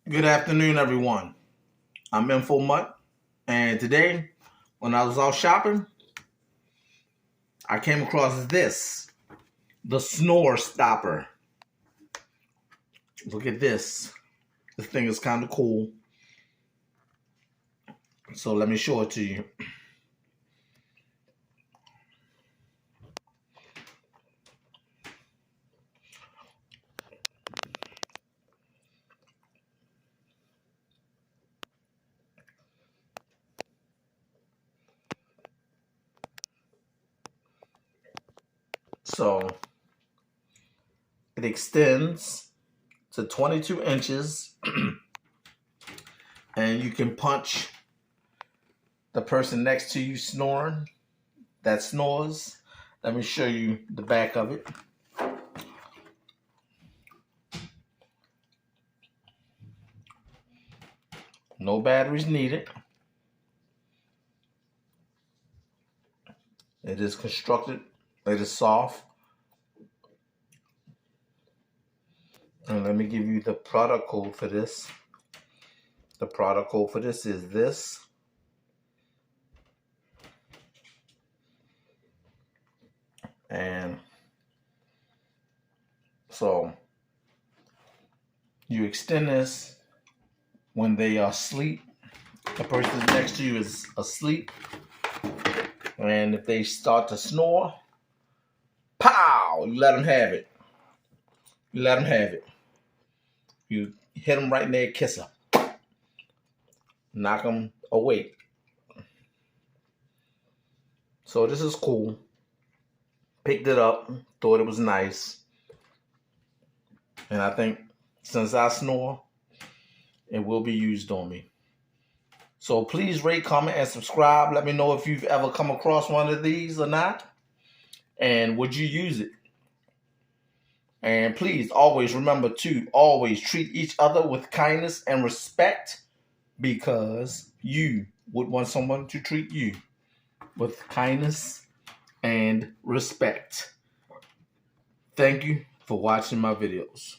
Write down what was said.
Good afternoon, everyone. I'm Info Mutt, and today, when I was out shopping, I came across this, the Snore Stopper. Look at this. This thing is kind of cool. So let me show it to you. So it extends to 22 inches, and you can punch the person next to you snoring that snores. Let me show you the back of it. No batteries needed. It is constructed. It is soft. And let me give you the product code for this. The product code for this is this. And so you extend this when they are asleep. The person next to you is asleep. And if they start to snore, pow, you let them have it. You let them have it. You hit them right in their kisser. Knock them awake. So this is cool. Picked it up, thought it was nice. And I think since I snore, it will be used on me. So please rate, comment, and subscribe. Let me know if you've ever come across one of these or not. And would you use it? And please always remember to always treat each other with kindness and respect, because you would want someone to treat you with kindness and respect. Thank you for watching my videos.